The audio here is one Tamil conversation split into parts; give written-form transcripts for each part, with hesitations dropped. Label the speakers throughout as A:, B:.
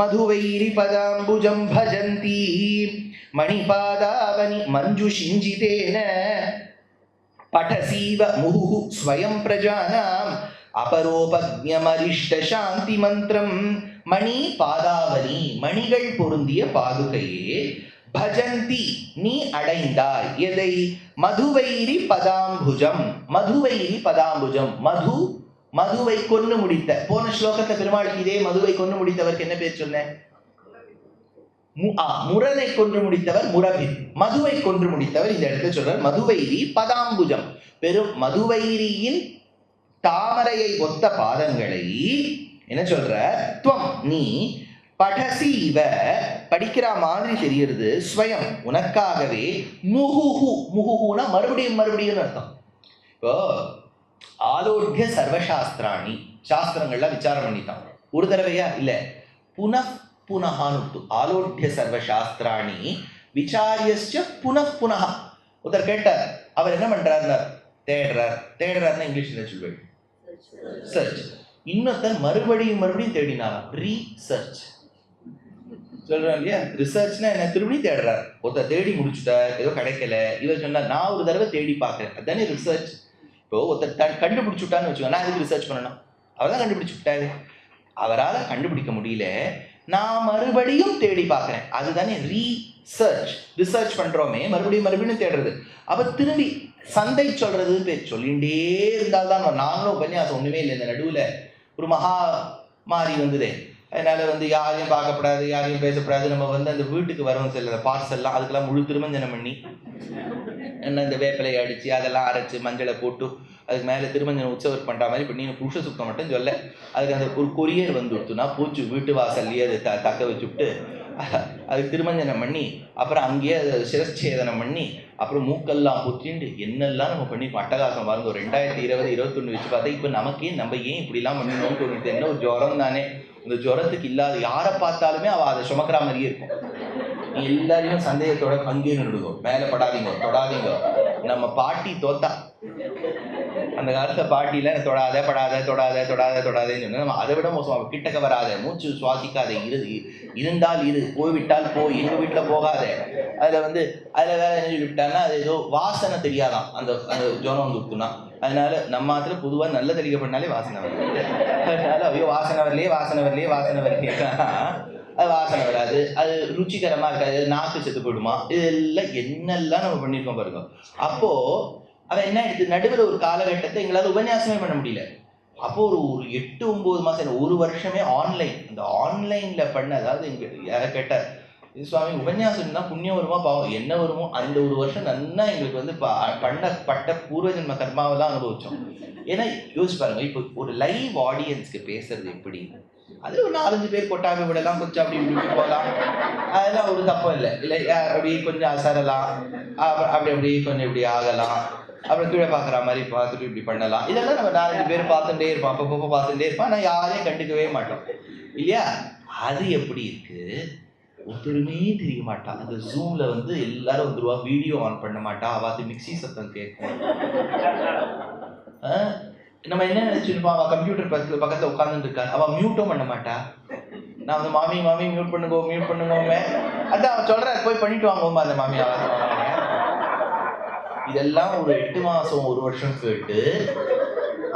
A: மதுவைரி பதாம்புஜம் பஜந்தி மணிபாதாவனி மஞ்சுஷிஞ்சிதேன படசீவ முஹு ஸ்வயம் பிரஜானாம் அபரோபக்ஞமரிஷ்ட சாந்தி மந்திரம். மணி பாதாவனி, மணிகள் பொருந்திய பாதுகையே, பஜந்தி நீ அடைந்தாய். எதை? மதுவைரி பதாம்புஜம். மதுவைரி பதாம்புஜம், மதுவை கொன்னு முடித்த. போன ஸ்லோகத்தை பெருமாளுக்கு இதே மதுவை கொன்னு முடித்தவருக்கு என்ன பேர் சொன்ன? முரனை கொன்று முடித்தவர் முரபின், மதுவை கொன்று முடித்தவர் இந்த இடத்துல சொல்றார் மதுவைரி பதாம்புஜம். பெரும் மதுவைரியின் தாமரையை ஒத்த பாதங்களை என்ன சொல்ற? துவம் நீ படசீவ படிக்கிற மாதிரி தெரியுது, ஸ்வயம் உனக்காகவே, முகுஹு முகுஹுனா மறுபடியும் மறுபடியும் அர்த்தம். இப்போ ஆலோட்ய சர்வசாஸ்திராணி, சாஸ்திரங்கள்லாம் விசாரம் பண்ணிட்டான். ஒரு தடவையா இல்ல, புனஹானுட்டு. ஆலோட்ய சர்வசாஸ்திராணி விசாரியஸ்ச புனః. ஒருத்தர் கேட்டார், அவர் என்ன பண்றாருன்னா தேடுறாருன்னா இங்கிலீஷ்ல சொல்லுவேன் சர்ச். இன்னொருத்தர் மறுபடியும் தேடினாராம், ரீசர்ச். சொல்றேன் இல்லையா, ரிசர்ச்னா என்ன? திரும்பி தேடுறாரு. ஒருத்தர் தேடி முடிச்சுட்டார், ஏதோ கிடைக்கல. இவர் சொன்னார் நான் ஒரு தடவை தேடி பார்க்கிறேன், அதுதானே ரிசர்ச். இப்போ ஒருத்தர் கண்டுபிடிச்சுட்டான்னு வச்சுக்கோ, நான் எதுக்கு ரிசர்ச் பண்ணணும்? அவர் தான் கண்டுபிடிச்சு விட்டாரு. அவரால் கண்டுபிடிக்க முடியல, நான் மறுபடியும் தேடி பார்க்கிறேன், அதுதானே ரீசர்ச். ரிசர்ச் பண்றோமே, மறுபடியும் தேடுறது. அப்ப திரும்பி சந்தை சொல்றது பேர். சொல்லிகிட்டே இருந்தால்தான். நாங்களும் உபன்யாசம் ஒண்ணுமே இல்லை, இந்த நடுவுல ஒரு மகா மாறி வந்ததே, அதனால யாரையும் பார்க்கப்படாது, யாரையும் பேசப்படாது. நம்ம அந்த வீட்டுக்கு வரோம் சில பார்சல்லாம், அதுக்கெல்லாம் முழு திருமஞ்சனம் பண்ணி என்ன இந்த வேப்பிலையை அடிச்சு அதெல்லாம் அரைச்சு மஞ்சளை போட்டு அதுக்கு மேலே திருமஞ்சனம் உற்சவர் பண்ணுற மாதிரி பண்ணி புருஷ சுத்தம் மட்டும் சொல்ல, அதுக்கு அந்த ஒரு கொரியர் விட்டுனா பூச்சி வீட்டு வாசல்லையே அதை தக்க வச்சுவிட்டு அதுக்கு திருமஞ்சனம் பண்ணி அப்புறம் அங்கேயே அதை சிரச்சேதனம் பண்ணி அப்புறம் மூக்கெல்லாம் புத்திண்டு என்னெல்லாம் நம்ம பண்ணி அட்டகாசம் பாருங்க. ஒரு 2020-21 வச்சு பார்த்தா இப்போ நமக்கே நம்ம ஏன் இப்படிலாம் பண்ணணும்னு தோணுது. என்ன ஒரு ஜுரம் தானே, இந்த ஜுரத்துக்கு இல்லாத யாரை பார்த்தாலுமே அவள் அதை சுமக்கிற மாதிரியே இருக்கும். நீ எல்லாரையும் சந்தேகத்தோட அங்கேயே நின்றுடுவோம், மேலே படாதீங்க தொடாதீங்க. நம்ம பாட்டி தோத்தா, அந்த காலத்துல பாட்டியில தொடாதேன்னு சொன்னா, நம்ம அதை விட மோசம். கிட்டக்க வராத, மூச்சு சுவாசிக்காத, இருந்தால் இரு, போய்விட்டால் போய், எங்க வீட்டுல போகாத. அதுல வேற என்ன சொல்லிவிட்டாங்கன்னா, அது ஏதோ வாசனை தெரியாதான் அந்த ஜுரம் விட்டுனா. அதனால நம்ம அதுல பொதுவா நல்ல தெளிக்க பண்ணாலே வாசனை வருது. அதனால ஐயோ வாசனை வரலையே அது வாசனை வராது, அது ருச்சிகரமா இருக்காது, நாக்கு செத்து போயிடுமா, இதெல்லாம் என்னெல்லாம் நம்ம பண்ணியிருக்கோம் பாருங்க. அப்போ அவன் என்ன எடுத்து நடுவில் ஒரு காலகட்டத்தை எங்களால் உபன்யாசமே பண்ண முடியல. அப்போ ஒரு 8-9 மாசம், ஒரு வருஷமே ஆன்லைன். அந்த ஆன்லைன்ல பண்ண, அதாவது இங்க யாரை கேட்டார், சுவாமி உபன்யாசம் தான் புண்ணியம் வருமா பாவம் என்ன வருமோ, அந்த ஒரு வருஷம் நல்லா எங்களுக்கு பண்ணப்பட்ட பூர்வ ஜென்ம கர்மாவெல்லாம் அனுபவிச்சோம். ஏன்னா யோசிச்சு பாருங்க, இப்போ ஒரு லைவ் ஆடியன்ஸ்க்கு பேசுறது எப்படி, அதுல ஒரு 4-5 பேர் கொட்டாம விடலாம், கொஞ்சம் அப்படி இப்படி போகலாம், அதெல்லாம் ஒரு தப்பம் இல்லை. அப்படி கொஞ்சம் அசரலாம், அப்படி கொஞ்சம் இப்படி ஆகலாம், அப்புறம் கீழே பார்க்குற மாதிரி பார்த்துட்டு இப்படி பண்ணலாம். இதெல்லாம் நம்ம 4-5 பேர் பார்த்துட்டே இருப்போம், அப்பப்போ பார்த்துட்டே இருப்போம், ஆனால் யாரையும் கண்டுக்கவே மாட்டோம் இல்லையா. அது எப்படி இருக்கு, ஒருத்தருமே தெரிய மாட்டா. அந்த ஜூம்ல எல்லாரும் வந்துருவா, வீடியோ ஆன் பண்ண மாட்டா, அவாது மிக்சி சத்தம் கேட்கும். நம்ம என்ன நினைச்சிருப்போம், அவள் கம்ப்யூட்டர் பக்கத்துல உட்காந்துட்டு இருக்கா, அவள் மியூட்டும் பண்ண மாட்டா. நான் மாமி மியூட் பண்ணுங்க, அதான் அவன் சொல்ற போய் பண்ணிட்டு வாங்குவோமா அந்த மாமி. இதெல்லாம் ஒரு 8 மாசம் 1 வருஷம் கேட்டு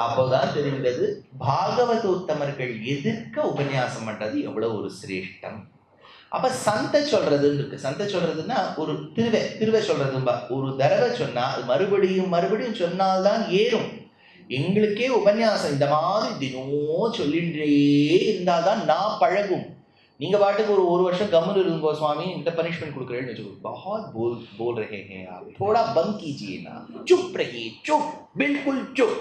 A: அப்போதான் தெரிந்தது பாகவத உத்தமர்கள் எதிர்க்க உபன்யாசம் பண்றது எவ்வளவு ஒரு சிரேஷ்டம். அப்ப சந்தை சொல்றதுன்னு இருக்கு. சந்தை சொல்றதுன்னா ஒரு திருவை சொல்றதும்பா. ஒரு தடவை சொன்னா அது மறுபடியும் சொன்னால்தான் ஏறும். எங்களுக்கே உபன்யாசம் இந்த மாதிரி தினம் சொல்லின்றே இருந்தால்தான் நான் பழகும். நீங்க பாட்டுக்கு ஒரு வருஷம் கம்முன்னு இருங்கோ சுவாமி, இந்த பனிஷ்மெண்ட் கொடுக்குறேன்னு வச்சுக்கோ, बहुत बोल रहे हैं आप, थोड़ा बंद कीजिए ना, चुप रहिए, चुप, बिल्कुल चुप.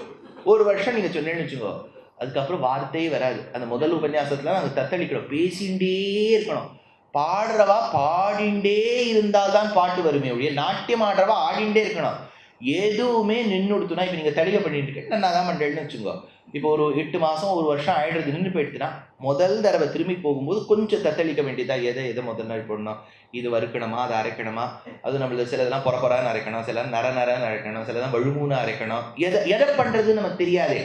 A: ஒரு வருஷம் நீங்க சொன்னேன்னு வச்சுக்கோ, அதுக்கப்புறம் வார்த்தையே வராது. அந்த முதல் உபன்யாசத்துல நாங்கள் தத்தளிக்கணும், பேசிண்டே இருக்கணும். பாடுறவா பாடிண்டே இருந்தால்தான் பாட்டு வருமே ஒழிய, நாட்டியம் ஆடுறவா ஆடிண்டே இருக்கணும். எதுவுமே நின்றுடுத்துனா, இப்போ நீங்கள் தடிகை பண்ணிட்டு இருக்கேன், நான் தான் பண்ணுறேன்னு வச்சுக்கோ. இப்போ ஒரு 8 மாதம் 1 வருஷம் ஆயிடுறது நின்று போயிடுச்சுன்னா, முதல் தடவை திரும்பி போகும்போது கொஞ்சம் தத்தளிக்க வேண்டியதா. எதை முதல் நாள் போடணும், இது வறுக்கணுமா, அதை அரைக்கணுமா, அது நம்மளுக்கு சிலதெல்லாம் பொறப்பொறான்னு அரைக்கணும், சில நரன்னு அரைக்கணும், சிலதான் வழுமூன்னு அரைக்கணும். எதை பண்ணுறதுன்னு நமக்கு தெரியாதே.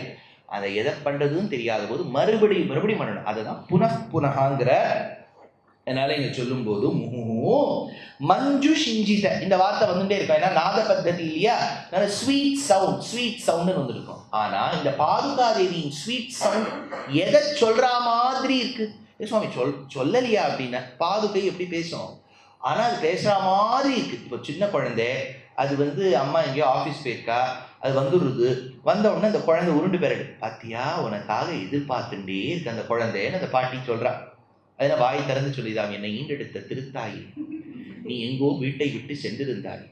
A: அதை எதை பண்ணுறதுன்னு தெரியாத போது மறுபடியும் பண்ணணும். அதுதான் புனகாங்கிற அதனால இங்க சொல்லும் போது மஞ்சு சிஞ்சித இந்த வார்த்தை வந்துட்டே இருக்கும். ஏன்னா நாத பத்ததி இல்லையா, ஸ்வீட் சவுண்ட் வந்துருக்கும். ஆனா இந்த பாதுகாதேவியின் ஸ்வீட் சவுண்ட் எதை சொல்ற மாதிரி இருக்கு? சுவாமி சொல்லலையா அப்படின்னா பாதுகை எப்படி பேசும், ஆனா அது பேசுற மாதிரி இருக்கு. இப்போ சின்ன குழந்தை அது அம்மா எங்கேயோ ஆஃபீஸ் போயிருக்கா, அது வந்துடுது, வந்த உடனே அந்த குழந்தை உருண்டு பெறடு, பாத்தியா உனக்காக எதிர்பார்த்துட்டே இருக்கு அந்த குழந்தைன்னு அந்த பாட்டி சொல்றா. அதனால வாய் திறந்து சொல்லிதான், என்னை ஈண்டெடுத்த திருத்தாயி, நீ எங்கோ வீட்டை விட்டு சென்றிருந்தாய்,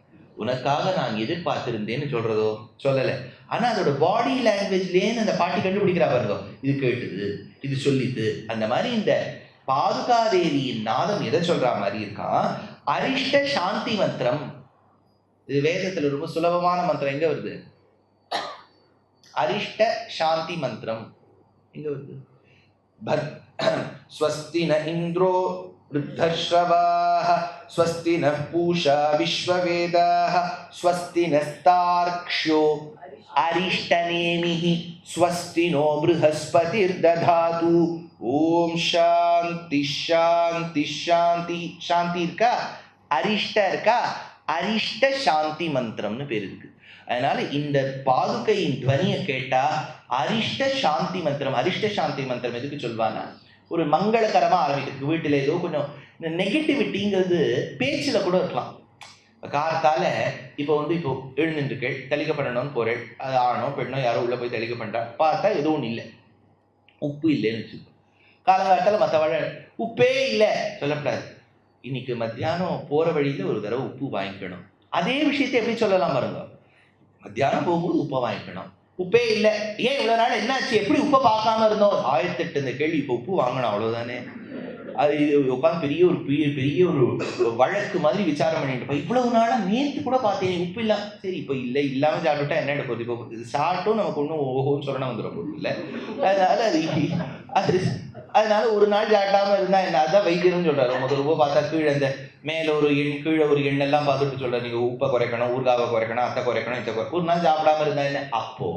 A: உனக்காக நான் எதிர்பார்த்திருந்தேன்னு சொல்றதோ சொல்லலை. ஆனா அதோட பாடி லாங்குவேஜ்லேன்னு அந்த பாட்டி கண்டுபிடிக்கிறா பாருங்க, இது கேட்டுது, இது சொல்லிது. அந்த மாதிரி இந்த பாதுகாதேவியின் நாதம் எதை சொல்ற மாதிரி இருக்கான், அரிஷ்ட சாந்தி மந்திரம். இது வேதத்துல ரொம்ப சுலபமான மந்திரம். எங்க வருது? அரிஷ்ட சாந்தி மந்திரம் எங்க வருது? ஸ்வஸ்தி ந இந்திரோ ருத்தஸ்ரவாஹ ஸ்வஸ்தி ந பூஷா விஸ்வவேதாஹ ஸ்வஸ்தி நஸ்தார்க்ஷ்யோ அரிஷ்டநேமிஹி ஸ்வஸ்தி நோ ப்ருஹஸ்பதிர் ததாது. ஓம் சாந்தி சாந்தி சாந்தி. சாந்தி இருக்கா, அரிஷ்ட இருக்கா, அரிஷ்ட சாந்தி மந்திரம்னு பேர் இருக்கு. அதனால இந்த பாதுகையின் துவனியை கேட்டா அரிஷ்ட சாந்தி மந்திரம். அரிஷ்ட சாந்தி மந்திரம் எதுக்கு சொல்வானா, ஒரு மங்களகரமா ஆரம்பிக்கிறது. வீட்டில் ஏதோ கொஞ்சம் இந்த நெகட்டிவிட்டிங்கிறது பேச்சில் கூட இருக்கலாம். காலத்தால இப்போ இப்போ எழுந்துட்டுருக்கேள், தெளிக்க பண்ணணும்னு போறேள், அது ஆணோ பெண்ணோ யாரோ உள்ள போய் தெளிக்க பண்றா, பார்த்தா ஏதோ ஒன்று இல்லை, உப்பு இல்லைன்னு வச்சுக்கோ. காலங்காலத்தால் மற்றவழ உப்பே இல்லை சொல்லக்கூடாது. இன்னைக்கு மத்தியானம் போற வழியில ஒரு தடவை உப்பு வாங்கிக்கணும். அதே விஷயத்தை எப்படி சொல்லலாம் பாருங்க, மத்தியானம் போகும்போது உப்பை வாங்கிக்கணும், உப்பே இல்லை, ஏன் இவ்வளவு நாள் என்னாச்சு, எப்படி உப்பை பார்க்காம இருந்தோம், 1008 இந்த கேள்வி. இப்போ உப்பு வாங்கணும் அவ்வளவுதானே. அது உட்காந்து பெரிய ஒரு வழக்கு மாதிரி விசாரம் பண்ணிட்டு போய், இவ்வளவு நாளா நேற்று கூட பார்த்தேன் உப்பு இல்லாம, சரி இப்போ இல்லை இல்லாம சாப்பிட்டுட்டா என்ன போகுது, இப்போ சாப்பிட்டும் நமக்கு ஒன்றும் ஓஹோன்னு சொல்லணும் வந்துடும் போது இல்லை. அதனால ஒரு நாள் சாட்டாம இருந்தா என்ன, அதான் வைத்தியர்னு சொல்றாரு. உங்களுக்கு ரூபா பார்த்தா கீழே இந்த மேல ஒரு எண் கீழே ஒரு எண்ணெல்லாம் பார்த்துட்டு சொல்றாரு, நீங்க உப்பை குறைக்கணும், ஊர்காவை குறைக்கணும், அத்தை குறைக்கணும், இத்தை குறை. ஒரு நாள் சாப்பிடாம இருந்தா என்ன. அப்போ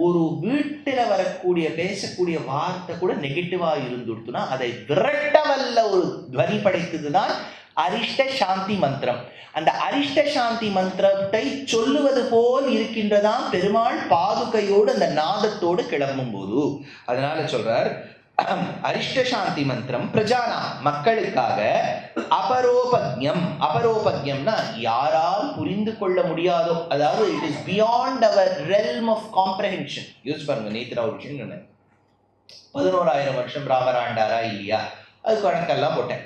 A: ஒரு வீட்டுல வரக்கூடிய பேசக்கூடிய வார்த்தை கூட நெகட்டிவா இருந்துடுத்துனா அதை விரட்ட வல்ல ஒரு துவனி படைத்ததுதான் அரிஷ்ட சாந்தி மந்திரம். அந்த அரிஷ்ட சாந்தி மந்திரத்தை சொல்லுவது போல் இருக்கின்றதாம் பெருமாள் பாதுகையோடு அந்த நாதத்தோடு கிளம்பும் போது. அதனால சொல்றார் அரிஷ்ட சாந்தி மந்திரம் பிரஜானா மக்களுக்காக, அபரோபக்ஞம். அபரோபக்ஞம்னா யாரால் புரிந்து கொள்ள முடியாதோ, அதாவது it is beyond our realm of comprehension. Use பாருங்க, நேத்திரா ஒரு விஷயம் சொன்னேன், 11,000 வருஷம் ராமர் ஆண்டாரா இல்லையா, அது கணக்கெல்லாம் போட்டேன்.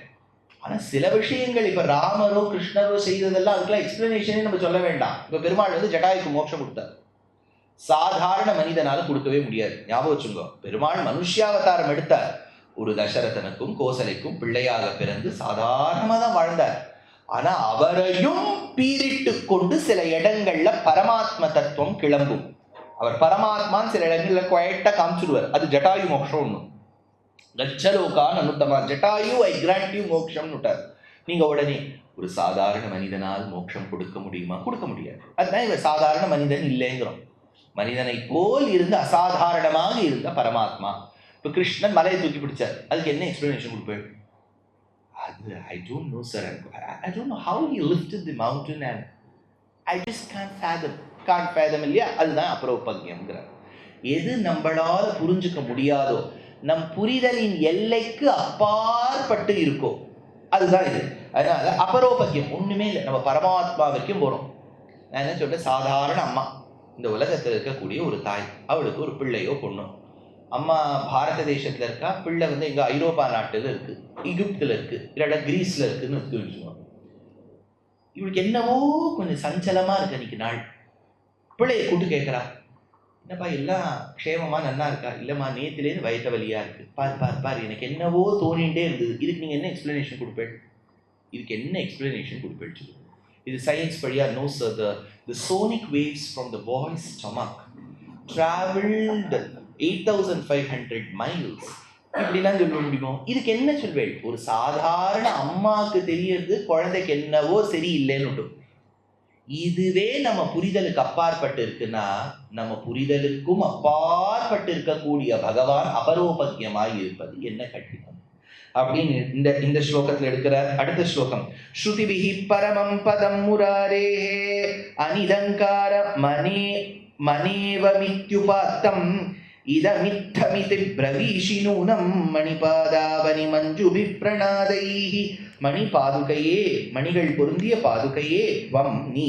A: ஆனா சில விஷயங்கள் இப்ப ராமரோ கிருஷ்ணரோ செய்ததெல்லாம் அதுக்கெல்லாம் எக்ஸ்பிளனேஷனே நம்ம சொல்ல வேண்டாம். இப்ப பெருமாள் ஜட்டாயுக்கு மோட்சம் கொடுத்தார், சாதாரண மனிதனால கொடுக்கவே முடியாது. ஞாபகம் வச்சுங்க, பெருமாள் மனுஷியாவதாரம் எடுத்தார், ஒரு தசரதனுக்கும் கோசலைக்கும் பிள்ளையாக பிறந்து சாதாரணமா தான் வாழ்ந்தார். ஆனா அவரையும் பீரிட்டு கொண்டு சில இடங்கள்ல பரமாத்ம தத்துவம் கிளம்பும். அவர் பரமாத்மான்னு சில இடங்கள்ல குவைட்டா காமிச்சுடுவார். அது ஜட்டாயு மோட்சம் ஒண்ணு. கச்சலோகான் அனுத்தமா ஜட்டாயு ஐ கிராண்ட் யூ மோட்சம்னு விட்டார். நீங்க உடனே ஒரு சாதாரண மனிதனால் மோட்சம் கொடுக்க முடியுமா? கொடுக்க முடியாது. அதுதான் இவர் சாதாரண மனிதன் இல்லைங்கிறோம். மனிதனை போல் இருந்து அசாதாரணமாக இருந்த பரமாத்மா. இப்போ கிருஷ்ணன் மலையை தூக்கி பிடிச்சார், அதுக்கு என்ன எக்ஸ்பிளனேஷன் கொடுப்பேன்? அது I don't know sir, I don't know how he lifted the mountain and I just can't ஃபேதம் இல்லையா? அதுதான் அபரோபக்ஞம்ங்கிறார். எது நம்மளால புரிஞ்சுக்க முடியாதோ, நம் புரிதலின் எல்லைக்கு அப்பாற்பட்டு இருக்கோ, அதுதான் இது. அதனால அபரோபக்யம் ஒண்ணுமே இல்லை. நம்ம பரமாத்மா வரைக்கும் போறோம். நான் என்ன சொல்றேன், சாதாரண அம்மா, இந்த உலகத்தில் இருக்கக்கூடிய ஒரு தாய், அவளுக்கு ஒரு பிள்ளையோ பொண்ணோ. அம்மா பாரத தேசத்துல இருக்கா, பிள்ளை எங்க ஐரோப்பா நாட்டுல இருக்கு, எகிப்துல இருக்கு, இல்லைன்னா கிரீஸ்ல இருக்குன்னு வச்சுக்கோங்க. இவளுக்கு என்னவோ கொஞ்சம் சஞ்சலமா இருக்கு அன்னைக்கு நாள். பிள்ளையை கூட்டு கேட்கறா, என்னப்பா எல்லாம் க்ஷேமமா நன்னா இருக்கா? இல்லம்மா நேத்திலேருந்து வயிற்று வலியா இருக்கு, பார் எனக்கு என்னவோ தோணிகிட்டே இருந்தது. இதுக்கு நீங்க என்ன எக்ஸ்பிளனேஷன் கொடுப்பேன்? இதுக்கு என்ன எக்ஸ்பிளனேஷன் கொடுப்பேன் சொல்லுங்க. இது சயின்ஸ் படியா no sir, the sonic waves from the boy's stomach traveled 8,500 miles. இப்படிலாம் சொல்ல முடியுமோ? இதுக்கு என்ன சொல்வேன்? ஒரு சாதாரண அம்மாவுக்கு தெரியறது குழந்தைக்கு என்னவோ சரியில்லைன்னு. இதுவே நம்ம புரிதலுக்கு அப்பாற்பட்டு இருக்குன்னா, நம்ம புரிதலுக்கும் அப்பாற்பட்டு இருக்கக்கூடிய பகவான் அபரோபக்யமாய் இருப்பது என்ன கட்டினம். அப்படின்னு இந்த ஸ்லோகத்துல எடுக்கிறார். அடுத்த ஸ்லோகம், ஸ்ருதிபிஹி பரமம் பதம் முராரேஹே அனிதங்கார மனேவமித்யுபாத்தம் இதமித்தமிதி பிரவீஷி நூனம் மணிபாதாவனி மஞ்சுபி பிரணாதைஹி. மணி பாதுகையே, மணிகள் பொருந்திய பாதுகையே, வம் நீ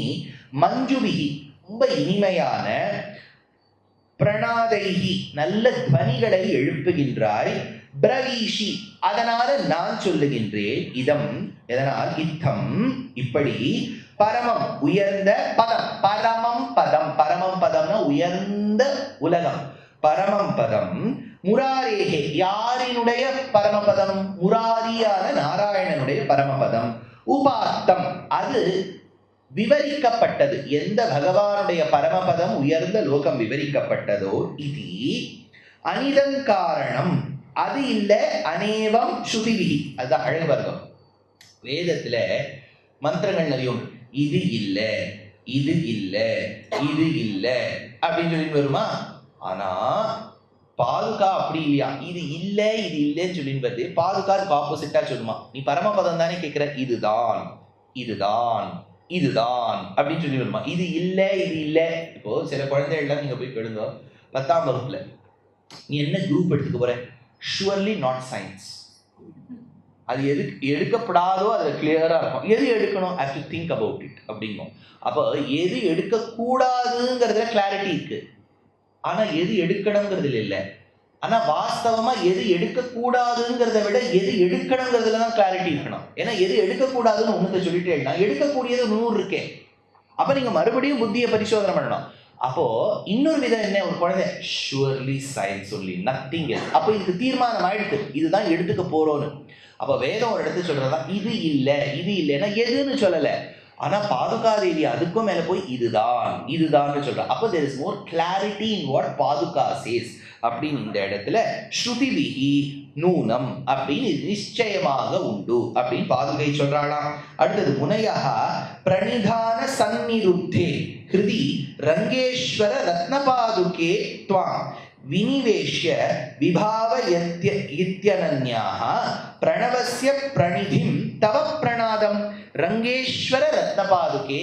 A: மஞ்சுபிஹி ரொம்ப இனிமையான, பிரணாதைஹி நல்ல துவனிகளை எழுப்புகின்றாய், பிரவீஷி அதனால நான் சொல்லுகின்றேன், இதம் எதனால், இத்தம் இப்படி, பரமம் உயர்ந்த பதம், பரமம் பதம், பரமம் பதம்னா உயர்ந்த உலகம், பரமம் பதம், முராரேகே யாரினுடைய பரமபதம், முராரியான நாராயணனுடைய பரமபதம், உபாத்தம் அது விவரிக்கப்பட்டது, எந்த பகவானுடைய பரமபதம் உயர்ந்த லோகம் விவரிக்கப்பட்டதோ, இது அனிதங்காரணம் அது இல்ல, அநேவம் ஸ்ருதிவிஹி அதுதான் அழகு வர்க்கம். வேதத்துல மந்திரங்கள் நிறைய இது இல்ல இது இல்ல இது இல்ல அப்படின்னு சொல்லி வருமா. ஆனா பாதுகா அப்படி இல்லையா, இது இல்ல இது இல்லைன்னு சொல்லின்னு வருது. பாதுகாக்கு ஆப்போசிட்டா சொல்லுமா, நீ பரமபதம் தானே கேட்கிற, இதுதான் இதுதான் இதுதான் அப்படின்னு சொல்லி வருமா. இது இல்ல இது இல்ல. இப்போ சில குழந்தைகள்லாம் நீங்க போய் கேளுங்க, 10ஆம் வகுப்புல நீ என்ன குரூப் எடுத்துக்க போற, ஷுவர்லி நாட் சயின்ஸ். அது எது எடுக்கப்படாதோ அதுல கிளியரா இருக்கும். எது எடுக்கணும், have to think about it அப்படிங்கும். அப்போ எது எடுக்கக்கூடாதுங்கிறதுல கிளாரிட்டி இருக்கு, ஆனா எது எடுக்கணுங்கிறதுல இல்லை. ஆனா வாஸ்தவமா எது எடுக்கக்கூடாதுங்கிறத விட எது எடுக்கணுங்கிறதுல தான் கிளாரிட்டி இருக்கணும். ஏன்னா எது எடுக்கக்கூடாதுன்னு ஒண்ணுத்த சொல்லிட்டே எடுக்கக்கூடியது 100 இருக்கேன். அப்ப நீங்க மறுபடியும் புத்தியை பரிசோதனை பண்ணணும். அப்போ இன்னொரு விதம் என்ன, ஒரு குழந்தை ஷுவர்லி சயின்ஸ் சொல்லி நத்திங் எல்ஸ். அப்போ இதுக்கு தீர்மானம் ஆயிடுது, இதுதான் எடுத்துக்க போறோன்னு. அப்ப வேதம் ஒரு இடத்துல சொல்றதா, இது இல்லை இது இல்லைன்னா எதுன்னு சொல்லலை. ஆனா பாதுகாதேவி அதுக்கும் மேல போய் இதுதான் இதுதான் சொல்றா. அப்போ there is more clarity in what பாதுகா says அப்படின்னு இந்த இடத்துல ஸ்ருதிவிஹி நூனம் அப்படின்னு நிச்சயமாக உண்டு அப்படின்னு பாதுகை சொல்றாளாம். அடுத்தது முனையாக பிரணிதான சந்நிருத்தே கிருதி ரங்கேஸ்வர ரத்னபாதுகே த்வாம் வினிவேஷ்ய விபாவ இத்யனன்யாஹ பிரணவஸ்ய பிரணிதிம் தவ பிரணாதம். ரங்கேஸ்வர ரத்னபாதுகே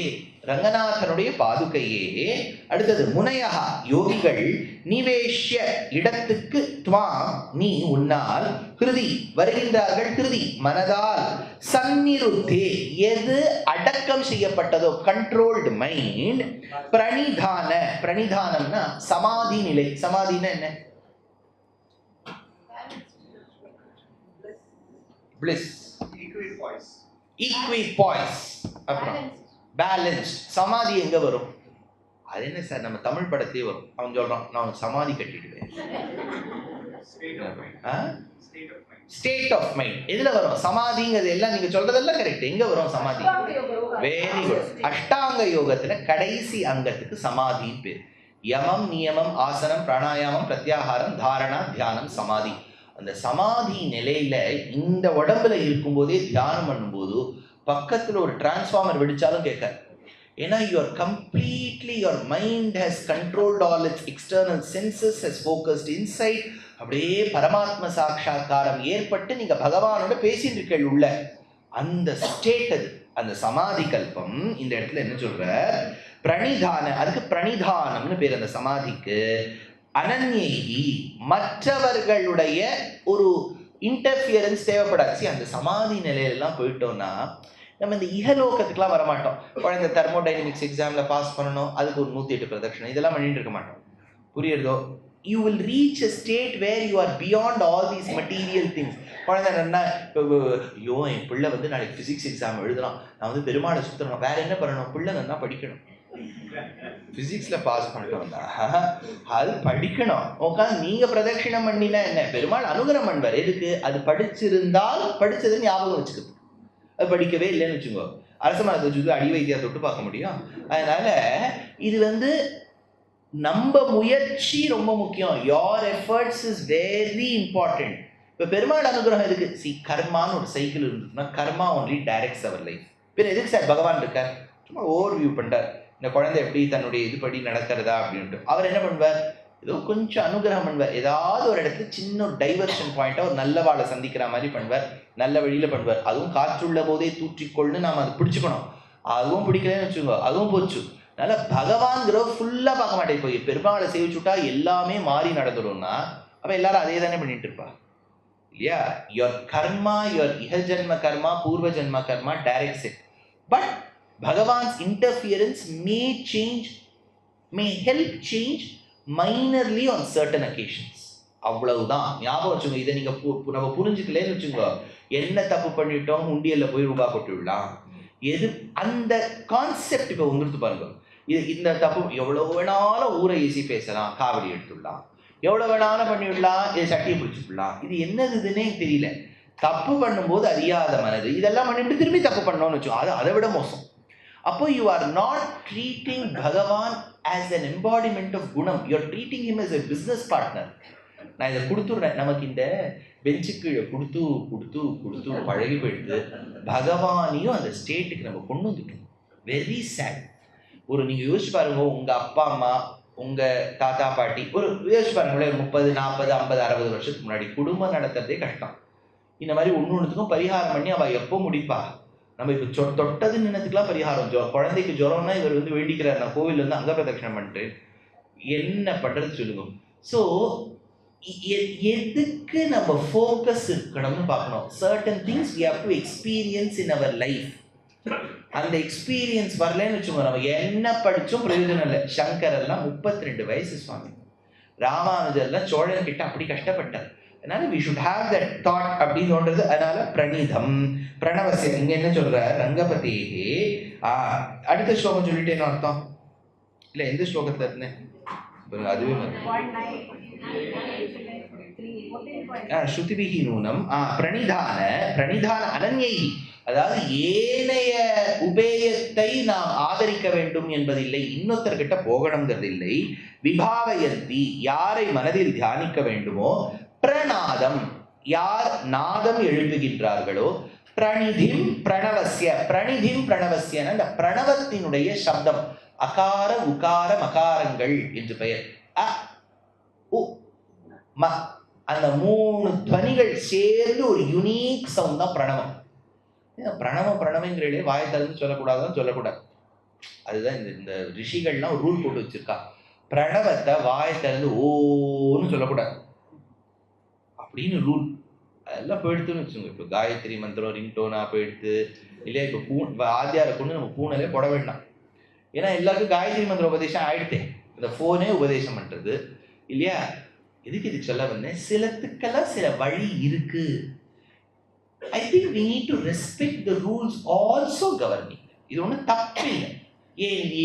A: ரங்கநாதனுடைய பாதுகையே. அடுத்தது முனையா யோகிகள் நிவேஷ்ய இடத்துக்கு துவாம் நீ உன்னால் கிருதி வருகின்றார்கள், கிருதி மனதால், சந்நிருத்தே எது அடக்கம் செய்யப்பட்டதோ கண்ட்ரோல்டு மைண்ட், பிரணிதான பிரணிதானம்னா சமாதி நிலை. சமாதினா என்ன, பிளிஸ், ஈக்விபாய்ஸ், அப்புறம் பேலன்ஸ். சமாதி எங்க வரும், அது என்ன சார் நம்ம தமிழ் படத்திலே வரும். அவன் சொல்றான் நான் சமாதி கட்டிடுவேன். ஸ்டேட் ஆஃப் மைண்ட் எதுல வரும், சமாதிங்கிறது எல்லாம் நீங்க சொல்றதெல்லாம் கரெக்ட். எங்க வரும் சமாதி, வெரி குட். அஷ்டாங்க யோகத்துல கடைசி அங்கத்துக்கு சமாதின்னு பேர். யமம் நியமம் ஆசனம் பிராணாயாமம் பிரத்யாகாரம் தாரணா தியானம் சமாதி. அந்த சமாதி நிலையில இந்த உடம்புல இருக்கும்போதே தியானம் பண்ணும்போது பக்கத்துல ஒரு டிரான்ஸ்ஃபார்மர் வெடிச்சாலும் கேட்க. ஏன்னா your completely your mind has controlled all its external senses, has focused inside. அப்படியே பரமாத்ம சாட்சா்காரம் ஏற்பட்டு நீங்க பகவானோட பேசிட்டு இருக்க உள்ள அந்த ஸ்டேட், அது அந்த சமாதி கல்பம். இந்த இடத்துல என்ன சொல்ற, பிரணிதான, அதுக்கு பிரணிதானம்னு பேர் அந்த சமாதிக்கு. அனன்யேகி மற்றவர்களுடைய ஒரு இன்டர்ஃபியரன்ஸ் தேவைப்படாது. அந்த சமாதி நிலையிலலாம் போயிட்டோம்னா நம்ம இந்த இகலோகத்துக்குலாம் வரமாட்டோம். குழந்தை தெர்மோடைனமிக்ஸ் எக்ஸாம்ல பாஸ் பண்ணணும், அதுக்கு ஒரு 108 பிரதட்சணம் இதெல்லாம் பண்ணிட்டு இருக்க மாட்டோம். புரியுறதோ, you will reach a state where you are beyond all these material things. குழந்தை என்ன, ஐயோ என் பிள்ளை வந்து நாளைக்கு பிசிக்ஸ் எக்ஸாம் எழுதலாம், நான் வந்து பெருமாளை சுத்தணும், வேற என்ன பண்ணணும், பிள்ளை நல்லா படிக்கணும். பிசிக்ஸ்ல பாஸ் பண்ணிட்டோம்னா அது படிக்கணும். உட்காந்து நீங்க பிரதட்சிணம் பண்ணினா என்ன, பெருமாள் அனுகிரகம் பண்ணுவார். எதுக்கு, அது படிச்சிருந்தால் படிச்சது ஞாபகம் வச்சுக்கிறது. அது படிக்கவே இல்லைன்னு வச்சுக்கோ, அரச மரத்தை வச்சு அடி வைத்தியா தொட்டு பார்க்க முடியும். அதனால இது வந்து நம்ம முயற்சி ரொம்ப முக்கியம். your efforts is very important. இப்போ பெருமாள் அனுகிரகம் இருக்கு. கர்மான்னு ஒரு சைக்கிள் இருந்துச்சுன்னா கர்மா only directs our life. பின்ன எதுக்கு சார் பகவான் இருக்கார், சும்மா ஓவர் வியூ பண்றார். இந்த குழந்தை எப்படி தன்னுடைய இதுபடி நடக்கிறதா அப்படின்ட்டு. அவர் என்ன பண்ணுவார், ஏதோ கொஞ்சம் அனுகிரகம் பண்ணுவார். ஏதாவது ஒரு இடத்துல சின்ன ஒரு டைவர்ஷன் பாயிண்ட்டாக ஒரு நல்ல வாழை சந்திக்கிற மாதிரி பண்ணுவார், நல்ல வழியில் பண்ணுவார். அதுவும் காற்றுள்ள போதே தூற்றிக்கொள்னு நாம் அதை பிடிச்சிக்கணும். அதுவும் பிடிக்கலன்னு வச்சுக்கோ, அதுவும் போச்சு. அதனால் பகவான்கிற ஃபுல்லாக பார்க்க மாட்டேன். இப்போ பெருமாளை சேவிச்சுட்டா எல்லாமே மாறி நடந்துடும்னா அப்போ எல்லாரும் அதே தானே பண்ணிட்டு இருப்பா இல்லையா? யுவர் கர்மா, யுவர் இஹஜன்ம கர்மா, பூர்வ ஜென்ம கர்மா டைரக்ட்ஸ் இட். பட் பகவான்ஸ் interference may help change minorly on certain occasions. அவ்வளவுதான், ஞாபகம் வச்சுங்க. இதை நீங்க நம்ம புரிஞ்சுக்கலன்னு வச்சுங்க, என்ன தப்பு பண்ணிட்டோம், உண்டியல்ல போய் ரூபா கொட்டி விடலாம், எது அந்த கான்செப்ட் இப்போ வந்துட்டு பாருங்க. இந்த தப்பு எவ்வளவு வேணாலும் ஊரை ஏசி பேசலாம், காவடி எடுத்துடலாம், எவ்வளவு வேணாலும் பண்ணிவிடலாம், இது சட்டியை பிடிச்சிடலாம். இது என்னதுன்னே தெரியல. தப்பு பண்ணும்போது அறியாத மனது இதெல்லாம் பண்ணிட்டு திரும்பி தப்பு பண்ணோம்னு வச்சோம், அது அதை விட மோசம். அப்போ யூ ஆர் நாட் ட்ரீட்டிங் பகவான் as an embodiment of குணம், you are treating him as a business partner. நான் இதை கொடுத்துட்றேன், நமக்கு இந்த பெஞ்சுக்கு கொடுத்து கொடுத்து கொடுத்து பழகி போயிடுது. பகவானையும் அந்த ஸ்டேட்டுக்கு நம்ம கொண்டு வந்துட்டோம். Very sad. ஒரு நீங்கள் யோசிச்சு பாருங்க, உங்கள் அப்பா அம்மா, உங்கள் தாத்தா பாட்டி, ஒரு யோசிச்சு பாருங்களேன், 30, 40, 50, 60 வருஷத்துக்கு முன்னாடி குடும்பம் நடத்துறதே கஷ்டம். இந்த மாதிரி ஒன்றுத்துக்கும் பரிகாரம் பண்ணி அவள் எப்போ முடிப்பா? நம்ம இப்போ தொட்டது நின்னத்துக்குலாம் பரிகாரம். குழந்தைக்கு ஜுரம்னா இவர் வந்து வேண்டிக்கிறார், நான் கோவில் வந்து அங்க பிரதட்சணம் பண்ணிட்டு என்ன பண்றது சொல்லுங்க. ஸோ எதுக்கு நம்ம ஃபோக்கஸ் இருக்கணும்னு பார்க்கணும். Certain things we have to experience in our life. அந்த எக்ஸ்பீரியன்ஸ் வரலன்னு வச்சுக்கோங்க, நம்ம என்ன படிச்சும் பிரயோஜனம் இல்லை. சங்கர் எல்லாம் 32 வயசு சுவாமி, ராமானுஜர்லாம் சோழன் கிட்ட அப்படி கஷ்டப்பட்டார். அதனால we should have that thought அப்படின்னு சொல்றது. அதனால பிரணிதம் பிரணவசியம் இங்க என்ன சொல்ற, ரங்கபதி. அடுத்த ஸ்லோகம் சொல்லிட்டேன்னு அர்த்தம் இல்ல, எந்த ஸ்லோகத்துல இருந்தேன் அதுவே ஸ்ருதிபிஹி நூனம் பிரணிதான அனன்யை. அதாவது ஏனைய உபேயத்தை நாம் ஆதரிக்க வேண்டும் என்பதில்லை, இன்னொருத்தர்கிட்ட போகணுங்கிறது இல்லை. விபாவயந்தி யாரை மனதில் தியானிக்க வேண்டுமோ, பிரணாதம் யார் நாதம் எழுப்புகின்றார்களோ, பிரணிதிம் பிரணவசிய அந்த பிரணவத்தினுடைய சப்தம், அகார உகார மகாரங்கள் என்று பெயர். அ உ ம அந்த 3 துவனிகள் சேர்ந்து ஒரு யுனிக் சவுண்ட் தான் பிரணவம். பிரணவங்கிறே வாயை திறந்து சொல்லக்கூடாதுன்னு சொல்லக்கூடாது. அதுதான் இந்த ரிஷிகள்லாம் ஒரு ரூல் போட்டு வச்சிருக்கா. பிரணவத்தை வாயை திறந்து ஓன்னு சொல்லக்கூடாது அப்படின்னு ரூல். அதெல்லாம் போயிடுத்துன்னு வச்சுங்க. இப்போ காயத்ரி மந்திரம் ரிங்டோனா போயிடுத்து இல்லையா? இப்போ ஆத்தியாரை கொண்டு நம்ம பூனலே போட வேண்டாம். ஏன்னா எல்லாருக்கும் காயத்ரி மந்திர உபதேசம் ஆயிடுத்தே, இந்த ஃபோனே உபதேசம் பண்ணுறது இல்லையா? எதுக்கு இது சொல்ல வந்தேன், சிலத்துக்கெல்லாம் சில வழி இருக்கு. I think we need to respect the rules also governing. இது ஒன்றும் தப்பு இல்லை.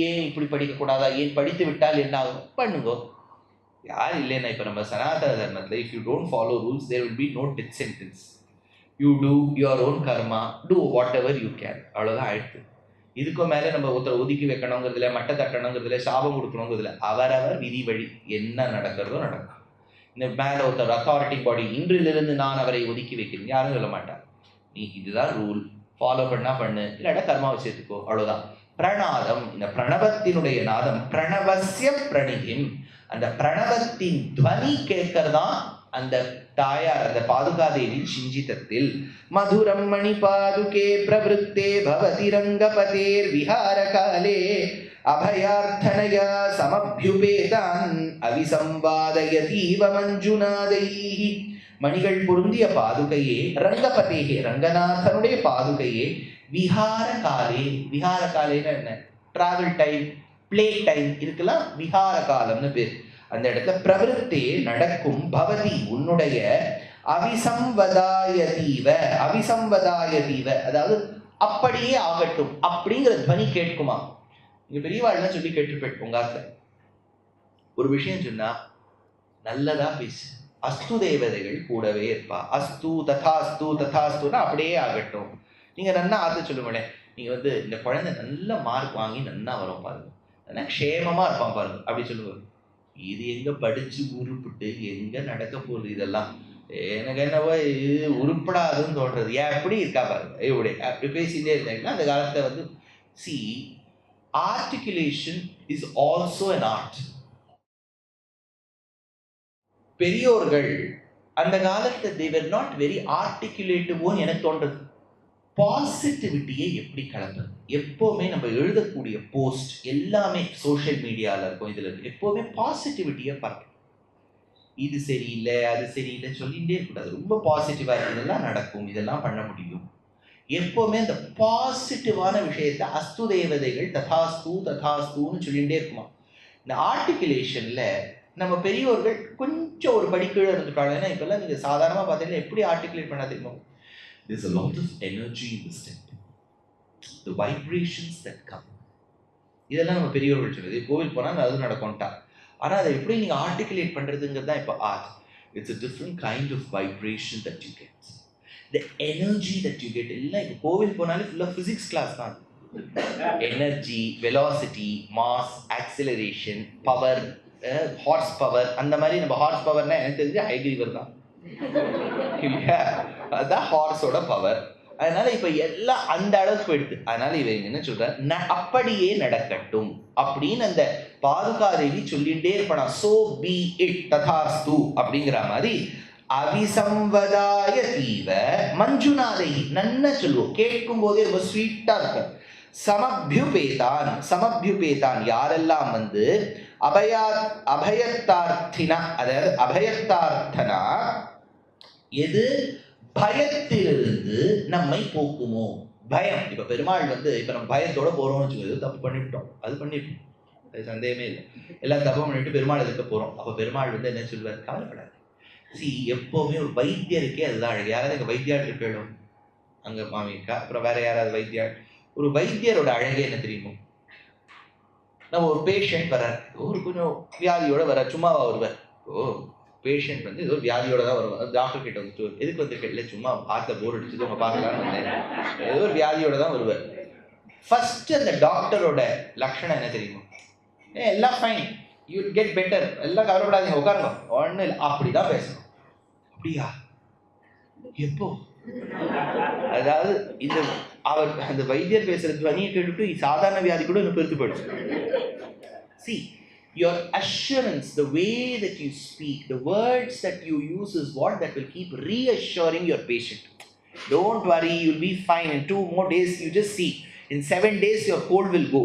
A: ஏன் இப்படி படிக்கக்கூடாதா, ஏன் படித்து விட்டால் என்ன ஆகும், பண்ணுங்க. யார் இல்லைன்னா இப்போ நம்ம சனாதன தர்மத்தில் if you don't follow rules there will be no death sentence. You do your own karma, do whatever you can. அவ்வளோதான் ஆயிடுச்சு. இதுக்கும் மேலே நம்ம ஒருத்தர் ஒதுக்கி வைக்கணுங்கிறதுல, மட்டை தட்டணுங்கிறதுல, சாபம் கொடுக்கணுங்கிறதுல, அவரவர் விதி வழி என்ன நடக்கிறதோ நடக்கும். இந்த மேலே ஒருத்தர் அத்தாரிட்டி பாடி இன்றிலிருந்து நான் அவரை ஒதுக்கி வைக்கிறேன் யாரும் சொல்ல மாட்டார். நீ இதுதான் ரூல், ஃபாலோ பண்ணா பண்ணு, இல்லாட்டா கர்மா வச்சுக்கோ, அவ்வளோதான். பிரணாதம் இந்த பிரணவத்தினுடைய நாதம், பிரணவசிய பிரணிதிம் அந்த பிரணவத்தின் துவனி கேட்கறதான் அந்த தாயார் அந்த பாதுகாதேவின் சிஞ்சிதத்தில். மதுரம் மணி பாதுகே பிரவருத்தே பவதி ரங்கபதேர் விஹார காலே அபயார்த்தனயா சமப்யுபேதான் அவிசம்பாதயதீவ மஞ்சுநாதைஹி. மணிகள் பொருந்திய பாதுகையே, ரங்கபதேகே ரங்கநாதனுடைய பாதுகையே, விஹார காலே. விஹார காலேன்னு என்ன, டிராவல் டைம், பிளே டைம் இருக்கலாம், விஹார காலம்னு பேர். அந்த இடத்துல பிரவருத்தே நடக்கும், பவதி உன்னுடைய, அவிசம்வதாயதீவ அதாவது அப்படியே ஆகட்டும் அப்படிங்கிற துவனி கேட்குமா? இங்க பெரியவாள்லாம் சொல்லி கேட்டுருப்பேன். உங்க ஆத்துல ஒரு விஷயம் சொன்னா நல்லதா பேசு, அஸ்து தேவதைகள் கூடவே இருப்பா. அஸ்து ததாஸ்து ததாஸ்துன்னா அப்படியே ஆகட்டும். நீங்க நன்னா ஆத்து சொல்லுங்களேன், நீங்க வந்து இந்த குழந்தை நல்ல மார்க் வாங்கி நன்னா வரும் பாருங்க, நல்லா க்ஷேமமா இருப்பான் பாருங்க, அப்படி சொல்லுங்க. இது எங்க படிச்சு உருப்பிட்டு எங்க நடக்க போகுது இதெல்லாம், எனக்கு என்னவோ இது உருப்படாதுன்னு தோன்றது. ஏன் எப்படி இருக்கா பாருங்க, இப்படி அப்படி பேசிட்டே இருந்தாங்கன்னா அந்த காலத்தை வந்து see articulation is also an art. பெரியோர்கள் அந்த காலத்துல they were not very articulate எனக்கு தோன்றது. பாசிட்டிவிட்டியை எப்படி கலப்பது? எப்பவுமே நம்ம எழுதக்கூடிய போஸ்ட் எல்லாமே சோஷியல் மீடியால இருக்கும், இதுல இருக்கு. எப்பவுமே பாசிட்டிவிட்டியை பார்க்கணும். இது சரியில்லை அது சரியில்லை சொல்லிகிட்டே இருக்கக்கூடாது. ரொம்ப பாசிட்டிவா இருக்கு, இதெல்லாம் நடக்கும், இதெல்லாம் பண்ண முடியும். எப்பவுமே இந்த பாசிட்டிவான விஷயத்த அஸ்து தேவதைகள் ததாஸ்து ததாஸ்துன்னு சொல்லிகிட்டே இருக்குமா. இந்த ஆர்டிகுலேஷன்ல நம்ம பெரியோர்கள் கொஞ்சம் ஒரு படிக்கீழே இருந்துட்டாங்க. ஏன்னா இப்பெல்லாம் நீங்க சாதாரணமா பார்த்தீங்கன்னா எப்படி ஆர்டிகுலேட் பண்ண தெரியுமா? There's a lot of energy in this temple. The vibrations that come. இதெல்லாம் நம்ம பெரியவர்கள் சொல்லுது. கோவில் போனால் அது நடக்கும்ட்டா. ஆனால் அதை எப்படி நீங்கள் ஆர்டிகுலேட் பண்ணுறதுங்கிறது தான் இப்போ art. It's a different kind of vibration that you get. The energy that you get. எல்லாம் இப்போ கோவில் போனாலே ஃபுல்லாக ஃபிசிக்ஸ் கிளாஸ் தான். Energy, velocity, mass, acceleration, power, horse power. அந்த மாதிரி நம்ம ஹார்ஸ் பவர்னா எனக்கு தெரிஞ்சு ஹைகிரீவர் தான் இல்லையா? அதுதான் ஹார்ஸோட பவர். அதனால இப்ப எல்லாம் அந்த அளவுக்கு போயிடுது. அதனால இவங்க என்ன சொல்ற, அப்படியே நடக்கட்டும் அப்படின்னு அந்த பாதுகாதேவி சொல்லிட்டே இருப்பானா. சோ பி இட் ததாஸ்து அப்படிங்கிற மாதிரி அவிசம்வதாய தீவ மஞ்சுநாதை நன்ன சொல்லுவோம். கேட்கும் போதே ரொம்ப ஸ்வீட்டா இருக்கும். சமபியுபேதான், சமபியுபேதான் யாரெல்லாம் வந்து அபயத்தார்த்தினா, அதாவது அபயத்தார்த்தனா எது பயத்திலிருந்து நம்மை போக்குமோ. பயம், இப்ப பெருமாள் வந்து இப்ப நம்ம பயத்தோட போறோம்னு வச்சுக்கோது, தப்பு பண்ணிவிட்டோம், அது பண்ணிவிட்டோம், அது சந்தேகமே இல்லை. எல்லாம் தப்பு பண்ணிட்டு பெருமாள் இருக்க போறோம். அப்ப பெருமாள் வந்து என்ன சொல்வார், கவலைப்படாது. எப்பவுமே ஒரு வைத்தியருக்கே அதுதான் அழகு. யாராவது எங்க வைத்தியாள் இருக்கணும் அங்க மாமிக்கா, அப்புறம் வேற யாராவது வைத்தியாள். ஒரு வைத்தியரோட அழகே என்ன தெரியுமோ, நம்ம ஒரு பேஷண்ட் வர்றார், ஒரு கொஞ்சம் வியாதியோட வர, சும்மாவா வருவார். பேஷண்ட் வந்து ஏதோ வியாதியோட தான் வருவார். டாக்டர் கிட்ட வந்துட்டு எதுக்கு வந்துருக்க, இல்லை சும்மா பார்த்த போர் அடிச்சது உங்க பார்க்கலான்னு வந்தேன், ஏதோ ஒரு வியாதியோட தான் வருவார். ஃபர்ஸ்ட் அந்த டாக்டரோட லட்சணம் என்ன தெரியுமோ, எல்லாம் ஃபைன், யூ கெட் பெட்டர், எல்லாம் கவலைப்படாதீங்க, உட்காருங்க, ஒன்றும் இல்லை, அப்படிதான் பேசணும். அப்படியா, எப்போ? அதாவது இந்த அவர் அந்த வைத்தியர் பேசுற துவனியை கேட்டுட்டு சாதாரண வியாதி கூட இன்னும் பெருத்து போயிடுச்சு. See, your assurance, the way that you speak, the words that you use is what that will keep reassuring your patient. Don't worry, you'll be fine. In 2 more days, you just see. In 7 days, your cold will go.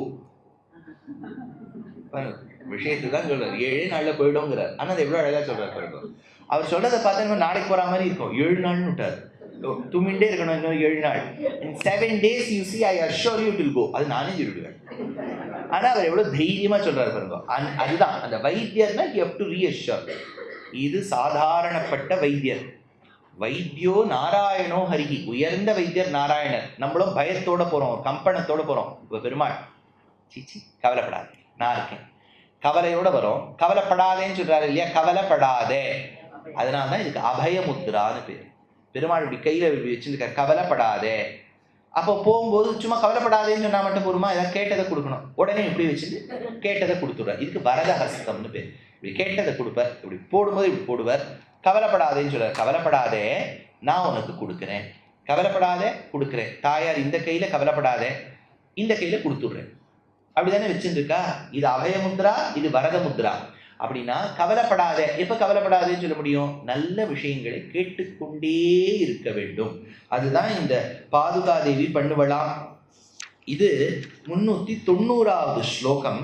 A: விஷயத்தை தான் சொல்றாரு, 7 நாள்ல போயிடும்ங்கிறார். ஆனா அது எவ்வளவு அழகா சொல்றாரு. அவர் சொல்றதை பார்த்தா நாளைக்கு போற மாதிரி இருக்கும். 7 நாள்னு விட்டார், துமிண்டே இருக்கணும் இன்னும் 7 நாள். In 7 days, you see, I assure you it will go. அது நானே சொல்லிடுவேன். ஆனா அவர் எவ்வளவு தைரியமா சொல்றாரு பாருங்க. அதுதான் அந்த வைத்தியர்னா you have to reassure. இது சாதாரணப்பட்ட வைத்தியர். வைத்தியோ நாராயணோ ஹரிஹி, உயர்ந்த வைத்தியர் நாராயணர். நம்மளும் பயத்தோட போறோம், கம்பனத்தோட போறோம். இப்ப பெருமாள் சீச்சி கவலைப்படாது, நான் இருக்கேன், கவலையோட வரும். கவலைப்படாதேன்னு சொல்றாரு இல்லையா, கவலைப்படாதே. அதனாலதான் இதுக்கு அபயமுத்ரான்னு பேர். பெருமாள் இப்படி கையில வச்சுருக்காரு, கவலைப்படாதே. அப்போ போகும்போது சும்மா கவலைப்படாதேன்னு சொன்னா மட்டும் போருமா, ஏதாவது கேட்டதை கொடுக்கணும். உடனே இப்படி வச்சுட்டு கேட்டதை கொடுத்துடுவார். இதுக்கு வரத ஹஸ்தம்னு பேர். இப்படி கேட்டதை கொடுப்பார், இப்படி போடும்போது இப்படி போடுவார். கவலைப்படாதேன்னு சொல்றார், கவலைப்படாதே நான் உனக்கு கொடுக்குறேன், கவலைப்படாதே கொடுக்குறேன். தாயார் இந்த கையில கவலைப்படாதே, இந்த கையில கொடுத்துடுறேன், அப்படிதானே வச்சுருக்கா. இது அபயமுத்ரா, இது வரத முத்ரா. அப்படின்னா கவலைப்படாதே. எப்ப கவலைப்படாதேன்னு சொல்ல முடியும், நல்ல விஷயங்களை கேட்டுக்கொண்டே இருக்க வேண்டும். அதுதான் இந்த பாதுகாதேவி பண்ணுவலாம். இது 390வது ஸ்லோகம்.